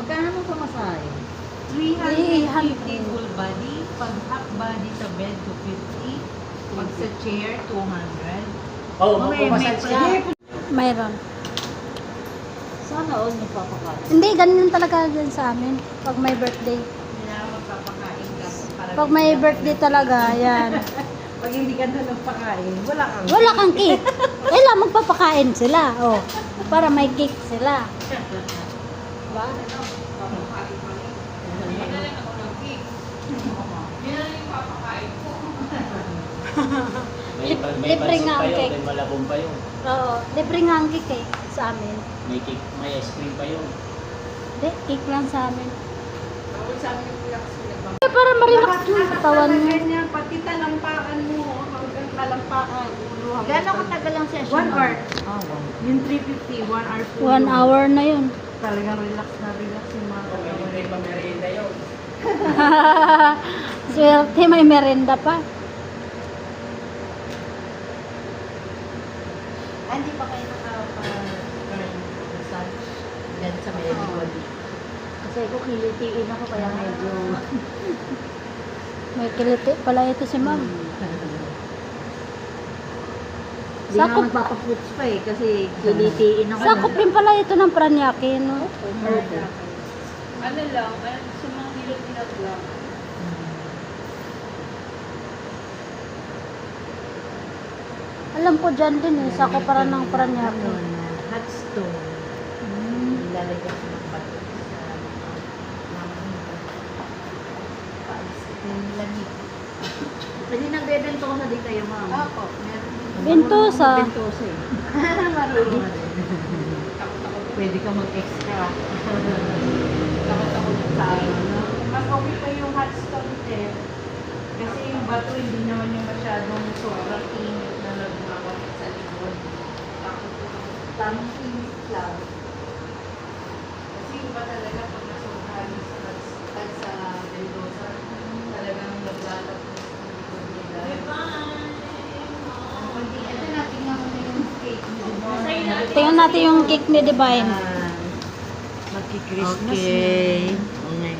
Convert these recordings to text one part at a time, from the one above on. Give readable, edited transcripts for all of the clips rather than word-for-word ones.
Magkano mo pamasahe? 350 full body. Pag half body sa bed, 250. Pag sa chair, 200. Oh, May magpapasal siya. Mayroon. Sana all nagpapakain. Hindi, ganyan talaga din sa amin. Pag may birthday. Kailangan magpapakain ka. Para Pag may birthday talaga, yan. Pag hindi ka na nagpakain, wala kang Wala kang cake. Kailangan magpapakain sila. Oh, para may cake sila. Diba? May Libre nga ang pansit pa yun, cake. may malabong pa yun. Oo, libre nga ang cake eh, sa amin. May cake, may ice cream pa yun. Hindi, cake lang sa amin. Eh, para ma-relax yung katawan mo. Pati talampakan mo, hanggang talampakan, ulo. Gano'ng katagal lang siya? 1 hour. Ah, 1. Yung 350, 1 hour full. 1 hour na yun. Talagang relax na relax yung mga katawan. May pamerienda yun. Swerte, may merenda pa. Hindi pa kayo nakapa-massage dyan sa may body. Kasi ko kilitiin ako kaya medyo... May kiliti pala ito si ma'am. Hindi nga Sakop. magpapaputs pa eh kasi kilitiin ako. Sakop din pala ito ng Paranaque, no? Okay. Ano lang, sa mga hilot-hilot lang. Alam ko dyan din eh, sakop para ng Paranaque. Hot stone. Nilalagay ko ng bato sa mga lamig. Pwede nagbebento ko na din kayo, ma'am. Ako, meron. Bentosa. Bentosa eh. Marunong na rin. Pwede ka mag-extra. Takot-takot sa ano. Mas okay pa yung hot stone din. Kasi yung bato hindi naman yung masyadong sobrang init na nagmamapit sa likod. Tamang init lang. Kasi yung ba talaga pag nasobrahan sa Mendoza, talagang naglalapos sa likod nila. Ito natin nga muna yung cake ni Divine. Tingnan natin yung cake ni Divine. Magki-Christmas Okay. na.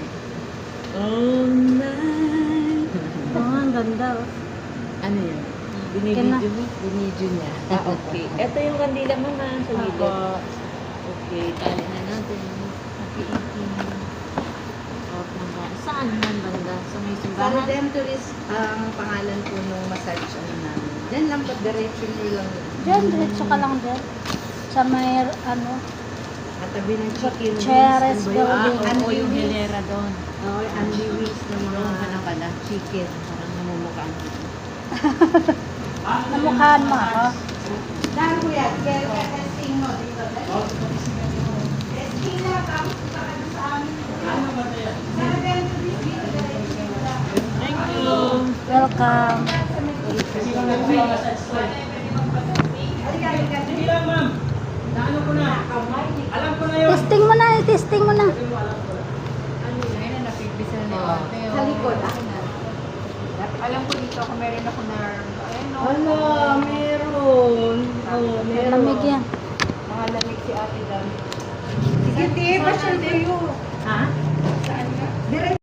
Oh, night. Oh, ang ganda. Oh. Ano yun? Kina- Binidyo niya. Okay. Ito yung kandila mo na sa gilid. Okay. Tali na natin. Saan man banda? Sa may Sa simbahan? Redemptorist ang pangalan po nung massage ano namin. Diyan lang pag diretso nyo lang. Diyan, diretso ka lang dyan. Sa may, ano, At tabi ng chicken wings. Cheres Ano ba yun? building. Andy Oo, yung Wings. hilera doon. Oo, Andy Wings na mga Ano pala? chicken. Parang namumukhaan ko. namukhaan mo ako. Dahil kuya, kaya testing mo dito. Testing na, tapos sa amin. Ano ba ito yan? Sa Redemptorist dito, diretso nyo lang. Thank you. Welcome. Sige lang, ma'am. Naano ko na. Alam ko na yun. Testing mo na, testing mo na. Ayun na, napipisa na yung ate. Sa likod, alam ko dito ako meron ako na, ayun o. Ala, meron. Oh, meron. Lamig yan. Mga lamig si ate dami. Sige, tiye, pa siya kayo. Ha? Saan nga? Dire